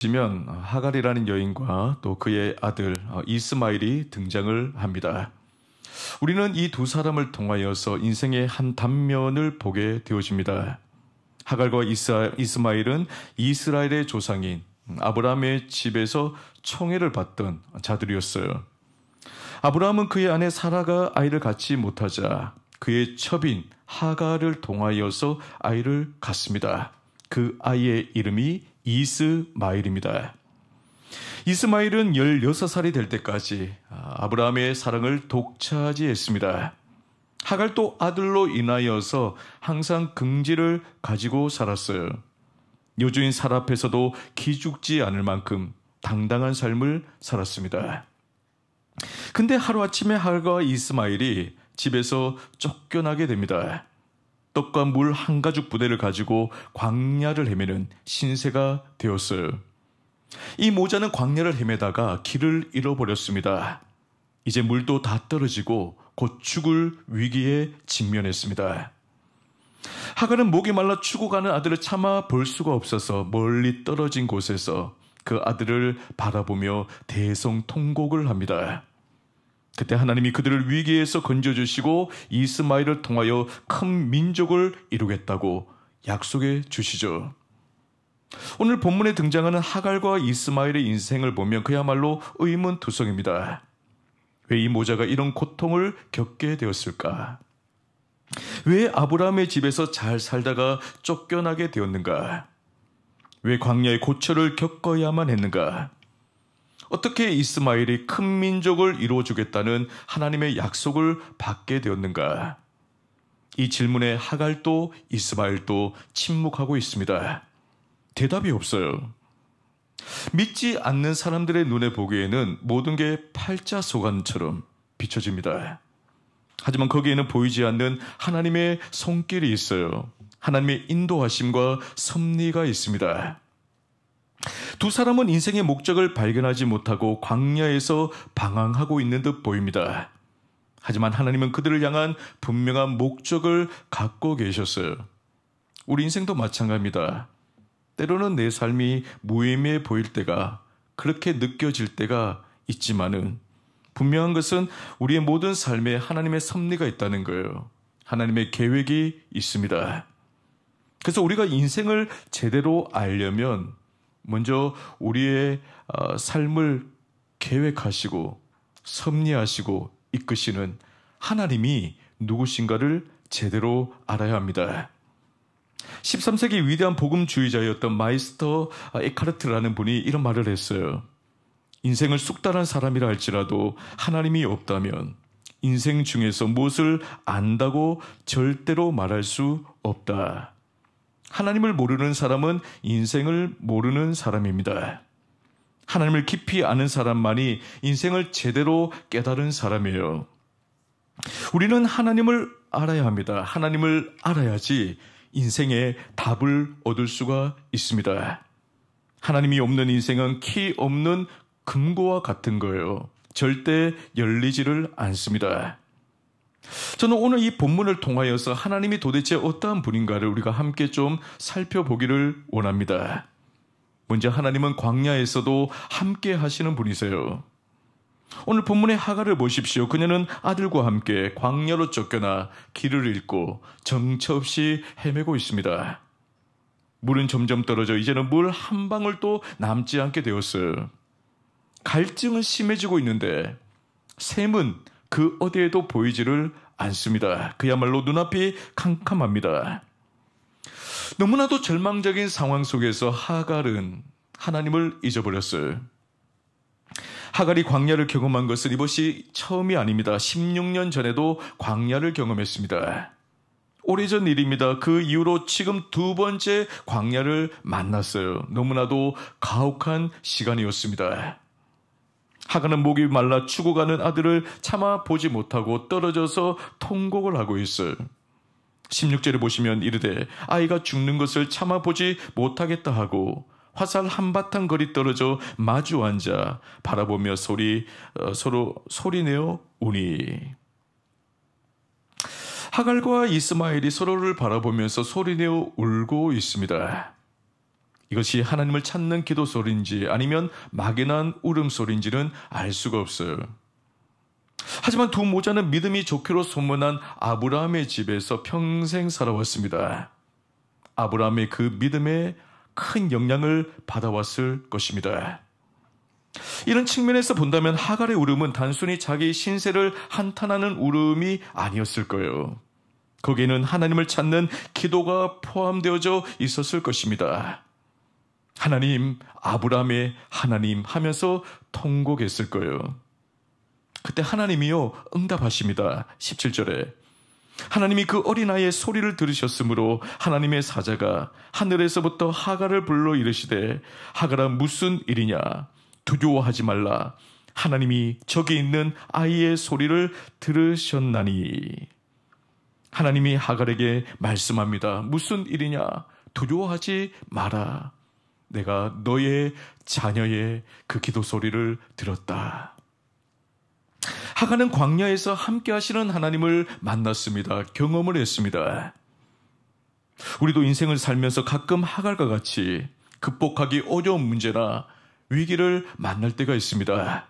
보시면 하갈이라는 여인과 또 그의 아들 이스마엘이 등장을 합니다. 우리는 이 두 사람을 통하여서 인생의 한 단면을 보게 되어집니다. 하갈과 이스마엘은 이스라엘의 조상인 아브라함의 집에서 총애를 받던 자들이었어요. 아브라함은 그의 아내 사라가 아이를 갖지 못하자 그의 첩인 하갈을 통하여서 아이를 갖습니다. 그 아이의 이름이 이스마엘입니다. 이스마엘은 16살이 될 때까지 아브라함의 사랑을 독차지했습니다. 하갈도 아들로 인하여서 항상 긍지를 가지고 살았어요. 여주인 사라 앞에서도 기죽지 않을 만큼 당당한 삶을 살았습니다. 근데 하루아침에 하갈과 이스마엘이 집에서 쫓겨나게 됩니다. 떡과 물 한 가죽 부대를 가지고 광야를 헤매는 신세가 되었어요. 이 모자는 광야를 헤매다가 길을 잃어버렸습니다. 이제 물도 다 떨어지고 곧 죽을 위기에 직면했습니다. 하갈은 목이 말라 죽어가는 아들을 참아 볼 수가 없어서 멀리 떨어진 곳에서 그 아들을 바라보며 대성통곡을 합니다. 그때 하나님이 그들을 위기에서 건져주시고 이스마엘을 통하여 큰 민족을 이루겠다고 약속해 주시죠. 오늘 본문에 등장하는 하갈과 이스마엘의 인생을 보면 그야말로 의문투성입니다. 왜 이 모자가 이런 고통을 겪게 되었을까? 왜 아브라함의 집에서 잘 살다가 쫓겨나게 되었는가? 왜 광야의 고초를 겪어야만 했는가? 어떻게 이스마엘이 큰 민족을 이루어주겠다는 하나님의 약속을 받게 되었는가? 이 질문에 하갈도 이스마엘도 침묵하고 있습니다. 대답이 없어요. 믿지 않는 사람들의 눈에 보기에는 모든 게 팔자소관처럼 비춰집니다. 하지만 거기에는 보이지 않는 하나님의 손길이 있어요. 하나님의 인도하심과 섭리가 있습니다. 두 사람은 인생의 목적을 발견하지 못하고 광야에서 방황하고 있는 듯 보입니다. 하지만 하나님은 그들을 향한 분명한 목적을 갖고 계셨어요. 우리 인생도 마찬가지입니다. 때로는 내 삶이 무의미해 보일 때가, 그렇게 느껴질 때가 있지만은 분명한 것은 우리의 모든 삶에 하나님의 섭리가 있다는 거예요. 하나님의 계획이 있습니다. 그래서 우리가 인생을 제대로 알려면 먼저 우리의 삶을 계획하시고 섭리하시고 이끄시는 하나님이 누구신가를 제대로 알아야 합니다. 13세기 위대한 복음주의자였던 마이스터 에카르트라는 분이 이런 말을 했어요. 인생을 숙달한 사람이라 할지라도 하나님이 없다면 인생 중에서 무엇을 안다고 절대로 말할 수 없다. 하나님을 모르는 사람은 인생을 모르는 사람입니다. 하나님을 깊이 아는 사람만이 인생을 제대로 깨달은 사람이에요. 우리는 하나님을 알아야 합니다. 하나님을 알아야지 인생의 답을 얻을 수가 있습니다. 하나님이 없는 인생은 키 없는 금고와 같은 거예요. 절대 열리지를 않습니다. 저는 오늘 이 본문을 통하여서 하나님이 도대체 어떠한 분인가를 우리가 함께 좀 살펴보기를 원합니다. 먼저 하나님은 광야에서도 함께 하시는 분이세요. 오늘 본문의 하갈을 보십시오. 그녀는 아들과 함께 광야로 쫓겨나 길을 잃고 정처 없이 헤매고 있습니다. 물은 점점 떨어져 이제는 물 한 방울도 남지 않게 되었어요. 갈증은 심해지고 있는데 샘은 그 어디에도 보이지를 않습니다. 그야말로 눈앞이 캄캄합니다. 너무나도 절망적인 상황 속에서 하갈은 하나님을 잊어버렸어요. 하갈이 광야를 경험한 것은 이것이 처음이 아닙니다. 16년 전에도 광야를 경험했습니다. 오래전 일입니다. 그 이후로 지금 두 번째 광야를 만났어요. 너무나도 가혹한 시간이었습니다. 하갈은 목이 말라 죽어가는 아들을 참아 보지 못하고 떨어져서 통곡을 하고 있어요. 16절에 보시면 이르되 아이가 죽는 것을 참아 보지 못하겠다 하고 화살 한바탕 거리 떨어져 마주 앉아 바라보며 서로 소리내어 우니. 하갈과 이스마엘이 서로를 바라보면서 소리내어 울고 있습니다. 이것이 하나님을 찾는 기도 소리인지 아니면 막연한 울음소리인지는 알 수가 없어요. 하지만 두 모자는 믿음이 좋기로 소문난 아브라함의 집에서 평생 살아왔습니다. 아브라함의 그 믿음에 큰 영향을 받아왔을 것입니다. 이런 측면에서 본다면 하갈의 울음은 단순히 자기 신세를 한탄하는 울음이 아니었을 거예요. 거기에는 하나님을 찾는 기도가 포함되어져 있었을 것입니다. 하나님, 아브라함의 하나님 하면서 통곡했을 거예요. 그때 하나님이요 응답하십니다. 17절에 하나님이 그 어린아이의 소리를 들으셨으므로 하나님의 사자가 하늘에서부터 하갈을 불러 이르시되 하갈아 무슨 일이냐 두려워하지 말라 하나님이 저기 있는 아이의 소리를 들으셨나니. 하나님이 하갈에게 말씀합니다. 무슨 일이냐 두려워하지 마라. 내가 너의 자녀의 그 기도 소리를 들었다. 하갈은 광야에서 함께 하시는 하나님을 만났습니다. 경험을 했습니다. 우리도 인생을 살면서 가끔 하갈과 같이 극복하기 어려운 문제나 위기를 만날 때가 있습니다.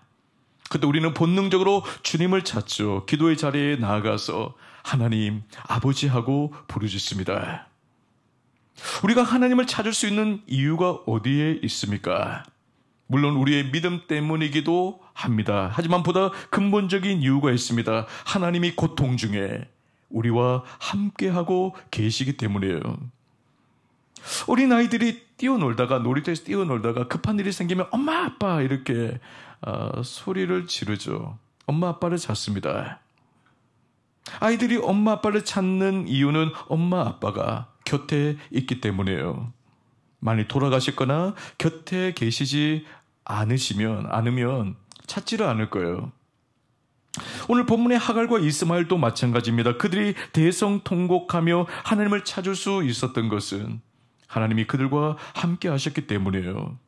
그때 우리는 본능적으로 주님을 찾죠. 기도의 자리에 나아가서 하나님, 아버지하고 부르짖습니다. 우리가 하나님을 찾을 수 있는 이유가 어디에 있습니까? 물론 우리의 믿음 때문이기도 합니다. 하지만 보다 근본적인 이유가 있습니다. 하나님이 고통 중에 우리와 함께하고 계시기 때문이에요. 어린아이들이 놀이터에서 뛰어놀다가 급한 일이 생기면 엄마 아빠 이렇게 소리를 지르죠. 엄마 아빠를 찾습니다. 아이들이 엄마 아빠를 찾는 이유는 엄마 아빠가 곁에 있기 때문이에요. 많이 돌아가셨거나 곁에 계시지 않으면 찾지를 않을 거예요. 오늘 본문의 하갈과 이스마엘도 마찬가지입니다. 그들이 대성통곡하며 하나님을 찾을 수 있었던 것은 하나님이 그들과 함께 하셨기 때문이에요.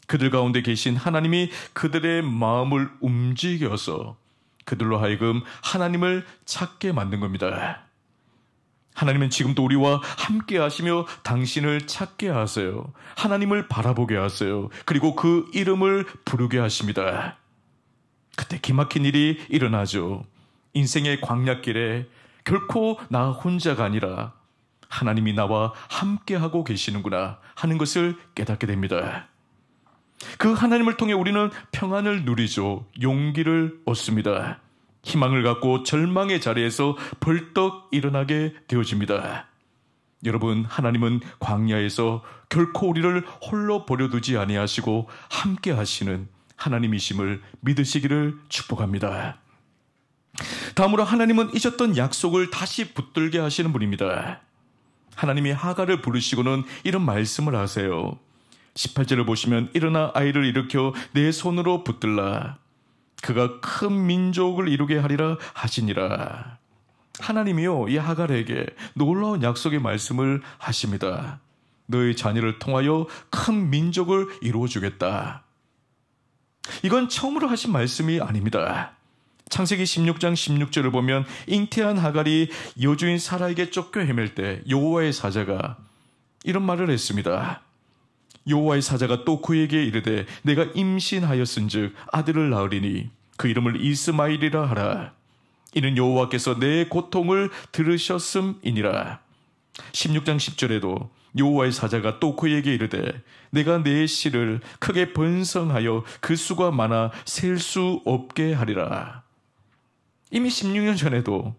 그들 가운데 계신 하나님이 그들의 마음을 움직여서 그들로 하여금 하나님을 찾게 만든 겁니다. 하나님은 지금도 우리와 함께 하시며 당신을 찾게 하세요. 하나님을 바라보게 하세요. 그리고 그 이름을 부르게 하십니다. 그때 기막힌 일이 일어나죠. 인생의 광야길에 결코 나 혼자가 아니라 하나님이 나와 함께하고 계시는구나 하는 것을 깨닫게 됩니다. 그 하나님을 통해 우리는 평안을 누리죠. 용기를 얻습니다. 희망을 갖고 절망의 자리에서 벌떡 일어나게 되어집니다. 여러분, 하나님은 광야에서 결코 우리를 홀로 버려두지 아니하시고 함께 하시는 하나님이심을 믿으시기를 축복합니다. 다음으로 하나님은 잊었던 약속을 다시 붙들게 하시는 분입니다. 하나님이 하갈을 부르시고는 이런 말씀을 하세요. 18절을 보시면 일어나 아이를 일으켜 내 손으로 붙들라. 그가 큰 민족을 이루게 하리라 하시니라. 하나님이요, 이 하갈에게 놀라운 약속의 말씀을 하십니다. 너의 자녀를 통하여 큰 민족을 이루어주겠다. 이건 처음으로 하신 말씀이 아닙니다. 창세기 16장 16절을 보면 잉태한 하갈이 여주인 사라에게 쫓겨 헤맬 때 여호와의 사자가 이런 말을 했습니다. 여호와의 사자가 또 그에게 이르되 내가 임신하였은즉 아들을 낳으리니 그 이름을 이스마엘이라 하라. 이는 여호와께서 내 고통을 들으셨음이니라. 16장 10절에도 여호와의 사자가 또 그에게 이르되 내가 내 씨를 크게 번성하여 그 수가 많아 셀 수 없게 하리라. 이미 16년 전에도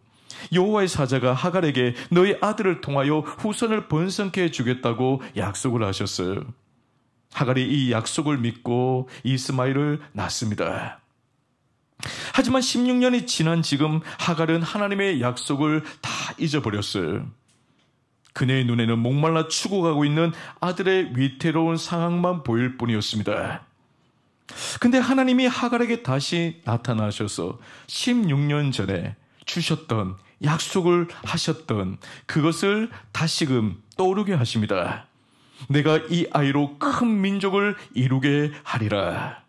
여호와의 사자가 하갈에게 너의 아들을 통하여 후손을 번성케 해주겠다고 약속을 하셨어요. 하갈이 이 약속을 믿고 이스마엘을 낳습니다. 하지만 16년이 지난 지금 하갈은 하나님의 약속을 다 잊어버렸어요. 그녀의 눈에는 목말라 죽어가고 있는 아들의 위태로운 상황만 보일 뿐이었습니다. 근데 하나님이 하갈에게 다시 나타나셔서 16년 전에 주셨던 약속을 하셨던 그것을 다시금 떠오르게 하십니다. 내가 이 아이로 큰 민족을 이루게 하리라.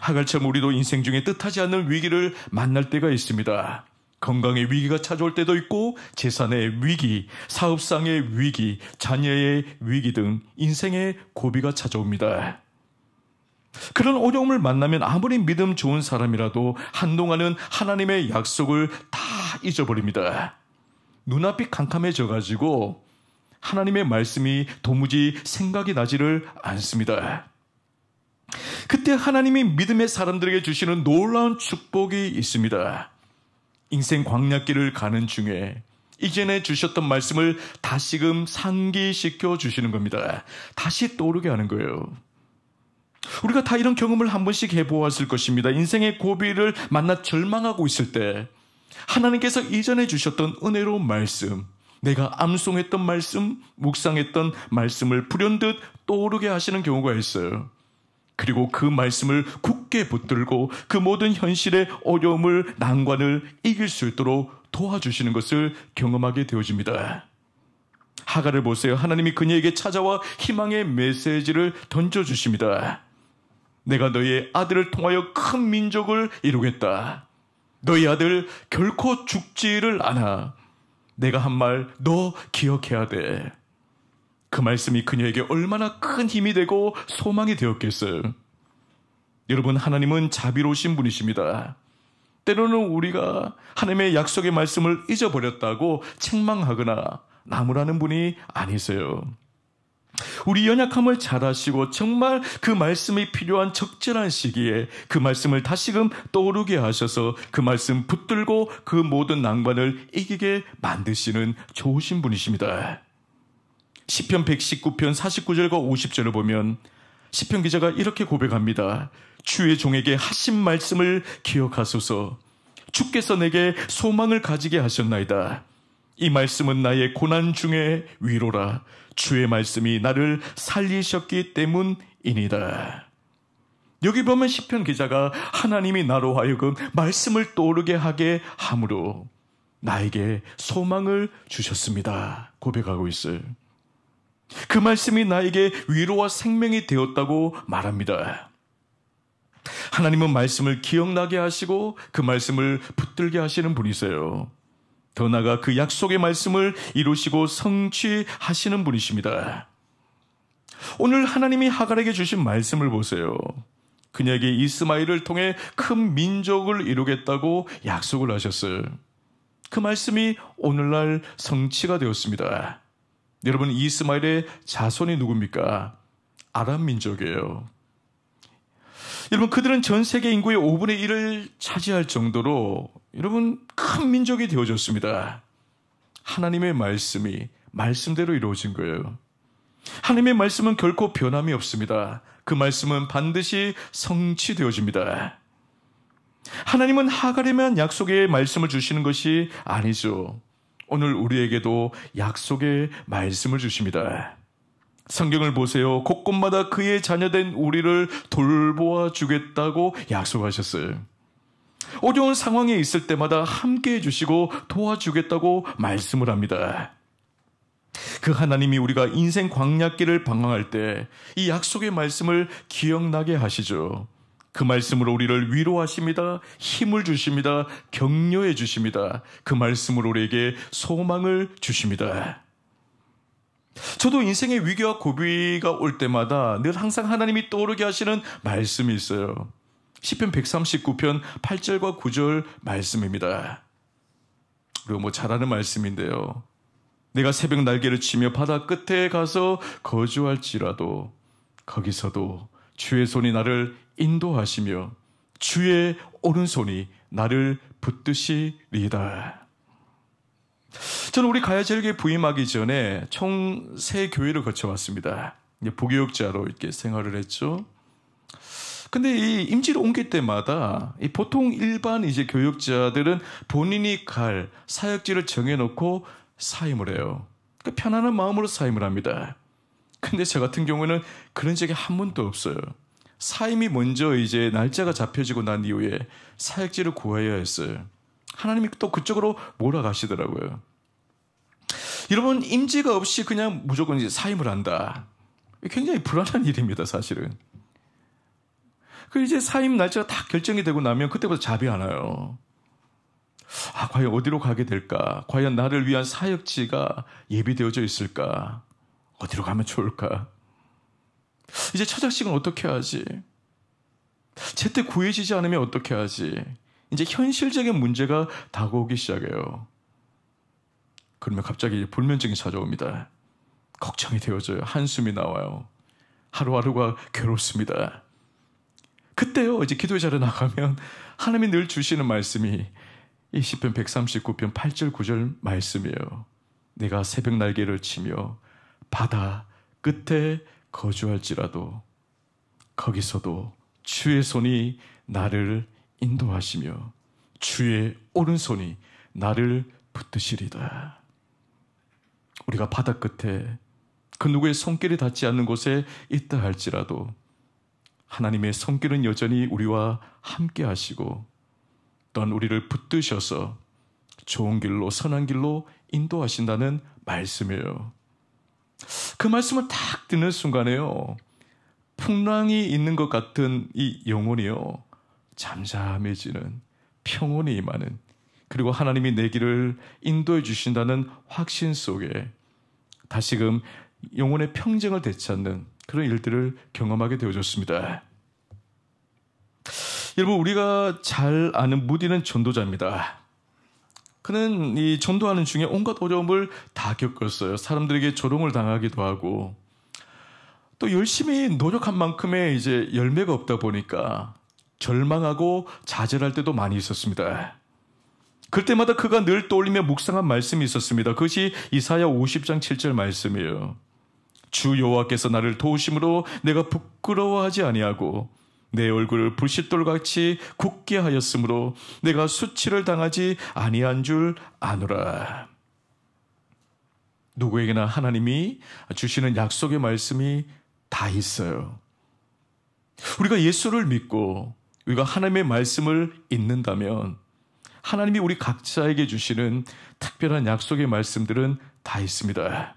하갈처럼 우리도 인생 중에 뜻하지 않는 위기를 만날 때가 있습니다. 건강의 위기가 찾아올 때도 있고 재산의 위기, 사업상의 위기, 자녀의 위기 등 인생의 고비가 찾아옵니다. 그런 어려움을 만나면 아무리 믿음 좋은 사람이라도 한동안은 하나님의 약속을 다 잊어버립니다. 눈앞이 캄캄해져가지고 하나님의 말씀이 도무지 생각이 나지를 않습니다. 그때 하나님이 믿음의 사람들에게 주시는 놀라운 축복이 있습니다. 인생 광야길을 가는 중에 이전에 주셨던 말씀을 다시금 상기시켜 주시는 겁니다. 다시 떠오르게 하는 거예요. 우리가 다 이런 경험을 한 번씩 해보았을 것입니다. 인생의 고비를 만나 절망하고 있을 때 하나님께서 이전에 주셨던 은혜로운 말씀, 내가 암송했던 말씀, 묵상했던 말씀을 불현듯 떠오르게 하시는 경우가 있어요. 그리고 그 말씀을 굳게 붙들고 그 모든 현실의 어려움을, 난관을 이길 수 있도록 도와주시는 것을 경험하게 되어집니다. 하갈을 보세요. 하나님이 그녀에게 찾아와 희망의 메시지를 던져주십니다. 내가 너의 아들을 통하여 큰 민족을 이루겠다. 너희 아들 결코 죽지를 않아. 내가 한 말 너 기억해야 돼. 그 말씀이 그녀에게 얼마나 큰 힘이 되고 소망이 되었겠어요. 여러분, 하나님은 자비로우신 분이십니다. 때로는 우리가 하나님의 약속의 말씀을 잊어버렸다고 책망하거나 나무라는 분이 아니세요. 우리 연약함을 잘 아시고 정말 그 말씀이 필요한 적절한 시기에 그 말씀을 다시금 떠오르게 하셔서 그 말씀 붙들고 그 모든 난관을 이기게 만드시는 좋으신 분이십니다. 시편 119편 49절과 50절을 보면 시편 기자가 이렇게 고백합니다. 주의 종에게 하신 말씀을 기억하소서. 주께서 내게 소망을 가지게 하셨나이다. 이 말씀은 나의 고난 중에 위로라. 주의 말씀이 나를 살리셨기 때문이니다. 여기 보면 시편 기자가 하나님이 나로 하여금 말씀을 떠오르게 하게 함으로 나에게 소망을 주셨습니다. 고백하고 있어요. 그 말씀이 나에게 위로와 생명이 되었다고 말합니다. 하나님은 말씀을 기억나게 하시고 그 말씀을 붙들게 하시는 분이세요. 더 나아가 그 약속의 말씀을 이루시고 성취하시는 분이십니다. 오늘 하나님이 하갈에게 주신 말씀을 보세요. 그녀에게 이스마엘을 통해 큰 민족을 이루겠다고 약속을 하셨어요. 그 말씀이 오늘날 성취가 되었습니다. 여러분, 이스마엘의 자손이 누굽니까? 아람 민족이에요. 여러분, 그들은 전 세계 인구의 5분의 1을 차지할 정도로 여러분 큰 민족이 되어졌습니다. 하나님의 말씀이 말씀대로 이루어진 거예요. 하나님의 말씀은 결코 변함이 없습니다. 그 말씀은 반드시 성취되어집니다. 하나님은 하갈에만 약속의 말씀을 주시는 것이 아니죠. 오늘 우리에게도 약속의 말씀을 주십니다. 성경을 보세요. 곳곳마다 그의 자녀된 우리를 돌보아 주겠다고 약속하셨어요. 어려운 상황에 있을 때마다 함께해 주시고 도와주겠다고 말씀을 합니다. 그 하나님이 우리가 인생 광야길을 방황할 때 이 약속의 말씀을 기억나게 하시죠. 그 말씀으로 우리를 위로하십니다. 힘을 주십니다. 격려해 주십니다. 그 말씀으로 우리에게 소망을 주십니다. 저도 인생의 위기와 고비가 올 때마다 늘 항상 하나님이 떠오르게 하시는 말씀이 있어요. 시편 139편 8절과 9절 말씀입니다. 우리가 잘 아는 말씀인데요. 내가 새벽 날개를 치며 바다 끝에 가서 거주할지라도 거기서도 주의 손이 나를 인도하시며 주의 오른손이 나를 붙드시리이다. 저는 우리 가야제일교회 부임하기 전에 총 3교회를 거쳐왔습니다. 부교육자로 이렇게 생활을 했죠. 근데 이 임지로 옮길 때마다 보통 일반 이제 교육자들은 본인이 갈 사역지를 정해놓고 사임을 해요. 그러니까 편안한 마음으로 사임을 합니다. 근데 저 같은 경우는 그런 적이 한 번도 없어요. 사임이 먼저 이제 날짜가 잡혀지고 난 이후에 사역지를 구해야 했어요. 하나님이 또 그쪽으로 몰아가시더라고요. 여러분, 임지가 없이 그냥 무조건 이제 사임을 한다. 굉장히 불안한 일입니다, 사실은. 그 이제 사임 날짜가 다 결정이 되고 나면 그때부터 잡이 안 와요. 과연 어디로 가게 될까? 과연 나를 위한 사역지가 예비되어져 있을까? 어디로 가면 좋을까? 이제 처자식은 어떻게 하지? 제때 구해지지 않으면 어떻게 하지? 이제 현실적인 문제가 다가오기 시작해요. 그러면 갑자기 불면증이 찾아옵니다. 걱정이 되어져요. 한숨이 나와요. 하루하루가 괴롭습니다. 그때요, 이제 기도의 자리에 나가면 하나님이 늘 주시는 말씀이 이 시편 139편 8절 9절 말씀이에요. 내가 새벽 날개를 치며 바다 끝에 거주할지라도 거기서도 주의 손이 나를 인도하시며 주의 오른손이 나를 붙드시리다. 우리가 바다 끝에 그 누구의 손길이 닿지 않는 곳에 있다 할지라도 하나님의 손길은 여전히 우리와 함께 하시고 또한 우리를 붙드셔서 좋은 길로 선한 길로 인도하신다는 말씀이에요. 그 말씀을 딱 듣는 순간에요, 풍랑이 있는 것 같은 이 영혼이요, 잠잠해지는, 평온이 임하는, 그리고 하나님이 내 길을 인도해 주신다는 확신 속에 다시금 영혼의 평정을 되찾는 그런 일들을 경험하게 되어졌습니다. 여러분, 우리가 잘 아는 무디는 전도자입니다. 그는 이 전도하는 중에 온갖 어려움을 다 겪었어요. 사람들에게 조롱을 당하기도 하고 또 열심히 노력한 만큼의 이제 열매가 없다 보니까 절망하고 좌절할 때도 많이 있었습니다. 그럴 때마다 그가 늘 떠올리며 묵상한 말씀이 있었습니다. 그것이 이사야 50장 7절 말씀이에요. 주 여호와께서 나를 도우심으로 내가 부끄러워하지 아니하고 내 얼굴을 불싯돌같이 굳게 하였으므로 내가 수치를 당하지 아니한 줄 아노라. 누구에게나 하나님이 주시는 약속의 말씀이 다 있어요. 우리가 예수를 믿고 우리가 하나님의 말씀을 읽는다면 하나님이 우리 각자에게 주시는 특별한 약속의 말씀들은 다 있습니다.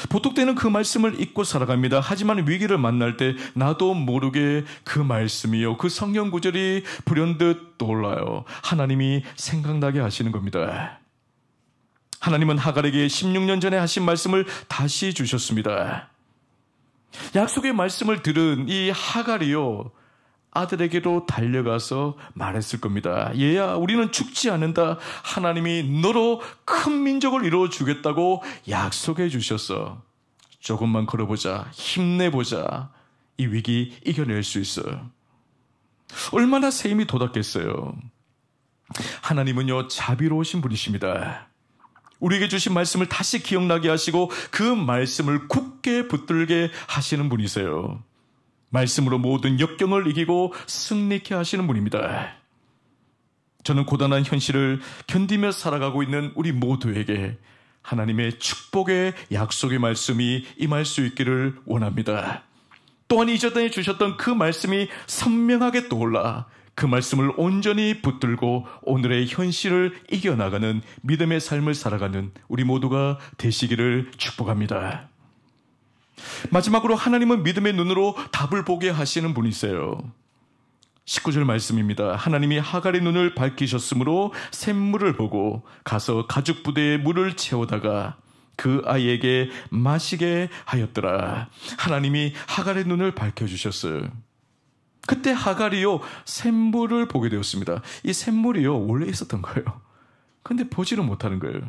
보통 때는 그 말씀을 잊고 살아갑니다. 하지만 위기를 만날 때 나도 모르게 그 말씀이요, 그 성경 구절이 불현듯 떠올라요. 하나님이 생각나게 하시는 겁니다. 하나님은 하갈에게 16년 전에 하신 말씀을 다시 주셨습니다. 약속의 말씀을 들은 이 하갈이요, 아들에게로 달려가서 말했을 겁니다. 얘야, 우리는 죽지 않는다. 하나님이 너로 큰 민족을 이루어 주겠다고 약속해 주셨어. 조금만 걸어보자. 힘내보자. 이 위기 이겨낼 수 있어. 얼마나 새 힘이 돋았겠어요. 하나님은요, 자비로우신 분이십니다. 우리에게 주신 말씀을 다시 기억나게 하시고 그 말씀을 굳게 붙들게 하시는 분이세요. 말씀으로 모든 역경을 이기고 승리케 하시는 분입니다. 저는 고단한 현실을 견디며 살아가고 있는 우리 모두에게 하나님의 축복의 약속의 말씀이 임할 수 있기를 원합니다. 또한 이전에 주셨던 그 말씀이 선명하게 떠올라 그 말씀을 온전히 붙들고 오늘의 현실을 이겨나가는 믿음의 삶을 살아가는 우리 모두가 되시기를 축복합니다. 마지막으로 하나님은 믿음의 눈으로 답을 보게 하시는 분이세요. 19절 말씀입니다. 하나님이 하갈의 눈을 밝히셨으므로 샘물을 보고 가서 가죽 부대에 물을 채우다가 그 아이에게 마시게 하였더라. 하나님이 하갈의 눈을 밝혀주셨어요. 그때 하갈이요, 샘물을 보게 되었습니다. 이 샘물이요, 원래 있었던 거예요. 근데 보지를 못하는 거예요.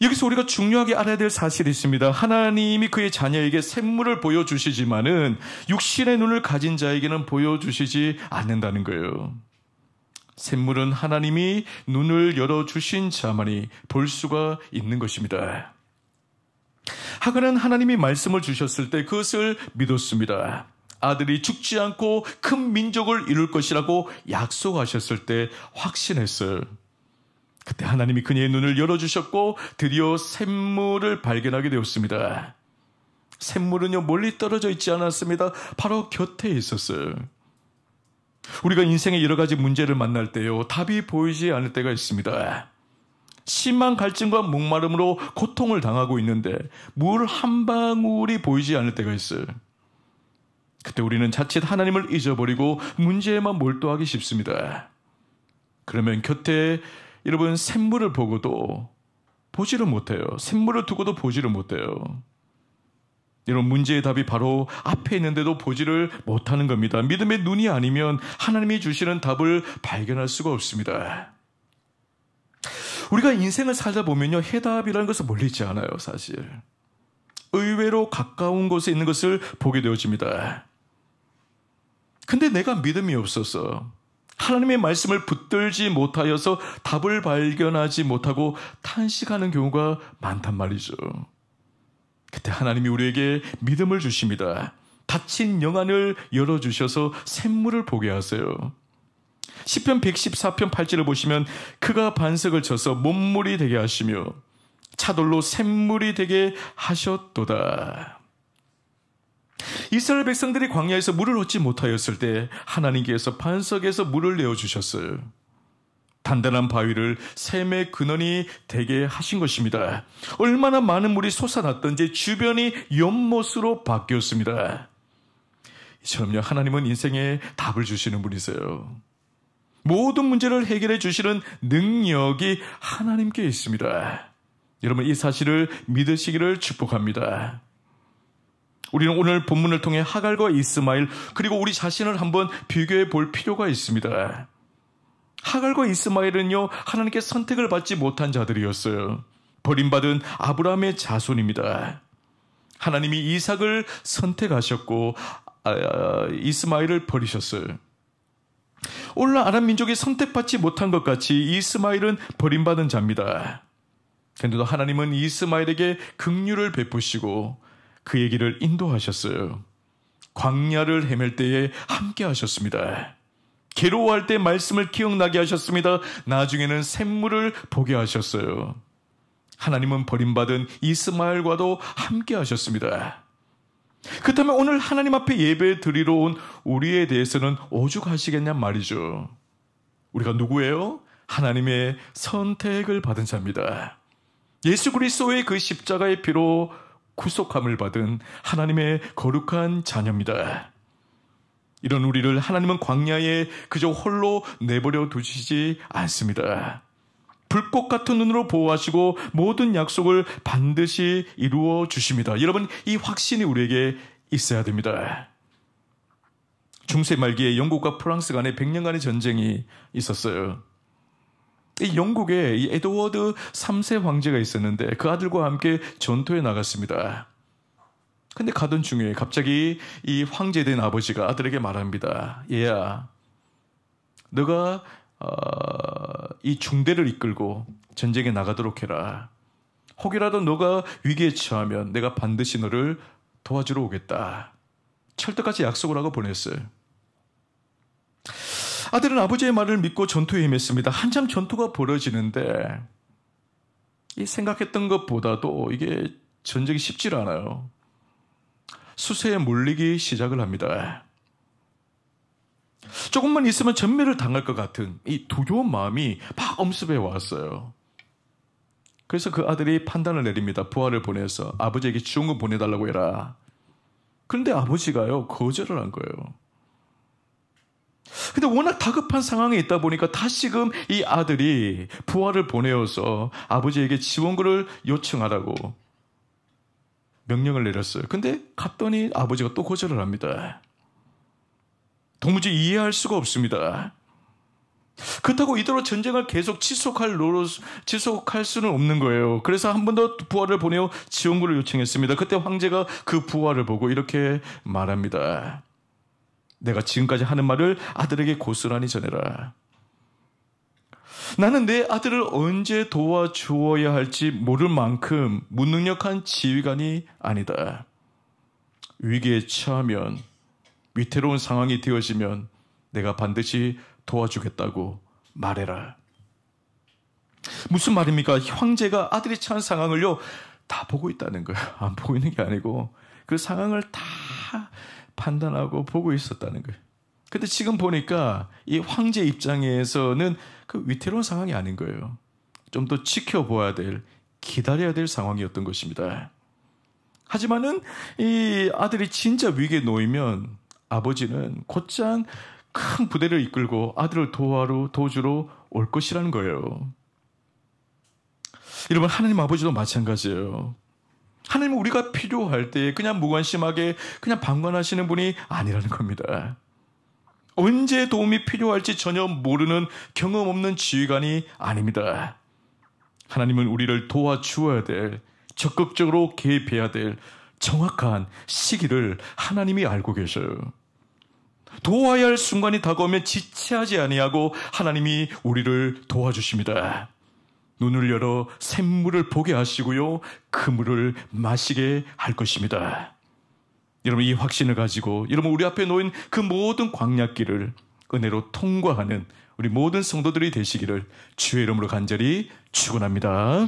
여기서 우리가 중요하게 알아야 될 사실이 있습니다. 하나님이 그의 자녀에게 샘물을 보여주시지만은 육신의 눈을 가진 자에게는 보여주시지 않는다는 거예요. 샘물은 하나님이 눈을 열어주신 자만이 볼 수가 있는 것입니다. 하갈은 하나님이 말씀을 주셨을 때 그것을 믿었습니다. 아들이 죽지 않고 큰 민족을 이룰 것이라고 약속하셨을 때 확신했어요. 그때 하나님이 그녀의 눈을 열어주셨고 드디어 샘물을 발견하게 되었습니다. 샘물은요, 멀리 떨어져 있지 않았습니다. 바로 곁에 있었어요. 우리가 인생의 여러 가지 문제를 만날 때요, 답이 보이지 않을 때가 있습니다. 심한 갈증과 목마름으로 고통을 당하고 있는데 물 한 방울이 보이지 않을 때가 있어요. 그때 우리는 자칫 하나님을 잊어버리고 문제에만 몰두하기 쉽습니다. 그러면 곁에 여러분 샘물을 보고도 보지를 못해요. 샘물을 두고도 보지를 못해요. 이런 문제의 답이 바로 앞에 있는데도 보지를 못하는 겁니다. 믿음의 눈이 아니면 하나님이 주시는 답을 발견할 수가 없습니다. 우리가 인생을 살다 보면요, 해답이라는 것은 멀리 있지 않아요, 사실. 의외로 가까운 곳에 있는 것을 보게 되어집니다. 근데 내가 믿음이 없어서 하나님의 말씀을 붙들지 못하여서 답을 발견하지 못하고 탄식하는 경우가 많단 말이죠. 그때 하나님이 우리에게 믿음을 주십니다. 닫힌 영안을 열어주셔서 샘물을 보게 하세요. 시편 114편 8절을 보시면 그가 반석을 쳐서 못물이 되게 하시며 차돌로 샘물이 되게 하셨도다. 이스라엘 백성들이 광야에서 물을 얻지 못하였을 때 하나님께서 반석에서 물을 내어주셨어요. 단단한 바위를 샘의 근원이 되게 하신 것입니다. 얼마나 많은 물이 솟아났던지 주변이 연못으로 바뀌었습니다. 이처럼요, 하나님은 인생에 답을 주시는 분이세요. 모든 문제를 해결해 주시는 능력이 하나님께 있습니다. 여러분, 이 사실을 믿으시기를 축복합니다. 우리는 오늘 본문을 통해 하갈과 이스마엘 그리고 우리 자신을 한번 비교해 볼 필요가 있습니다. 하갈과 이스마엘은요, 하나님께 선택을 받지 못한 자들이었어요. 버림받은 아브라함의 자손입니다. 하나님이 이삭을 선택하셨고 이스마엘을 버리셨어요. 오늘 아람 민족이 선택받지 못한 것 같이 이스마엘은 버림받은 자입니다. 그런데도 하나님은 이스마엘에게 긍휼을 베푸시고 그의 길을 인도하셨어요. 광야를 헤맬 때에 함께 하셨습니다. 괴로워할 때 말씀을 기억나게 하셨습니다. 나중에는 샘물을 보게 하셨어요. 하나님은 버림받은 이스마엘과도 함께 하셨습니다. 그렇다면 오늘 하나님 앞에 예배 드리러 온 우리에 대해서는 오죽하시겠냔 말이죠. 우리가 누구예요? 하나님의 선택을 받은 자입니다. 예수 그리스도의 그 십자가의 피로 구속함을 받은 하나님의 거룩한 자녀입니다. 이런 우리를 하나님은 광야에 그저 홀로 내버려 두시지 않습니다. 불꽃 같은 눈으로 보호하시고 모든 약속을 반드시 이루어 주십니다. 여러분, 이 확신이 우리에게 있어야 됩니다. 중세 말기에 영국과 프랑스 간에 100년간의 전쟁이 있었어요. 이 영국에 이 에드워드 3세 황제가 있었는데 그 아들과 함께 전투에 나갔습니다. 근데 가던 중에 갑자기 이 황제된 아버지가 아들에게 말합니다. 얘야, 너가 이 중대를 이끌고 전쟁에 나가도록 해라. 혹이라도 너가 위기에 처하면 내가 반드시 너를 도와주러 오겠다. 철떡같이 약속을 하고 보냈어요. 아들은 아버지의 말을 믿고 전투에 임했습니다. 한참 전투가 벌어지는데 이 생각했던 것보다도 이게 전쟁이 쉽지 않아요. 수세에 몰리기 시작을 합니다. 조금만 있으면 전멸을 당할 것 같은 이 두려운 마음이 막 엄습해 왔어요. 그래서 그 아들이 판단을 내립니다. 부하를 보내서 아버지에게 지원금 보내달라고 해라. 그런데 아버지가요, 거절을 한 거예요. 근데 워낙 다급한 상황에 있다 보니까 다시금 이 아들이 부하를 보내어서 아버지에게 지원금을 요청하라고 명령을 내렸어요. 근데 갔더니 아버지가 또 거절을 합니다. 도무지 이해할 수가 없습니다. 그렇다고 이대로 전쟁을 계속 지속할 수는 없는 거예요. 그래서 한 번 더 부하를 보내어 지원금을 요청했습니다. 그때 황제가 그 부하를 보고 이렇게 말합니다. 내가 지금까지 하는 말을 아들에게 고스란히 전해라. 나는 내 아들을 언제 도와주어야 할지 모를 만큼 무능력한 지휘관이 아니다. 위기에 처하면, 위태로운 상황이 되어지면 내가 반드시 도와주겠다고 말해라. 무슨 말입니까? 황제가 아들이 처한 상황을요, 다 보고 있다는 거예요. 안 보고 있는 게 아니고 그 상황을 다 판단하고 보고 있었다는 거예요. 근데 지금 보니까 이 황제 입장에서는 그 위태로운 상황이 아닌 거예요. 좀 더 지켜봐야 될, 기다려야 될 상황이었던 것입니다. 하지만은 이 아들이 진짜 위기에 놓이면 아버지는 곧장 큰 부대를 이끌고 아들을 도주로 올 것이라는 거예요. 여러분, 하나님 아버지도 마찬가지예요. 하나님은 우리가 필요할 때 그냥 무관심하게 그냥 방관하시는 분이 아니라는 겁니다. 언제 도움이 필요할지 전혀 모르는 경험 없는 지휘관이 아닙니다. 하나님은 우리를 도와주어야 될, 적극적으로 개입해야 될 정확한 시기를 하나님이 알고 계셔요. 도와야 할 순간이 다가오면 지체하지 아니하고 하나님이 우리를 도와주십니다. 눈을 열어 샘물을 보게 하시고요, 그 물을 마시게 할 것입니다. 여러분, 이 확신을 가지고 여러분, 우리 앞에 놓인 그 모든 광야길을 은혜로 통과하는 우리 모든 성도들이 되시기를 주의 이름으로 간절히 축원합니다.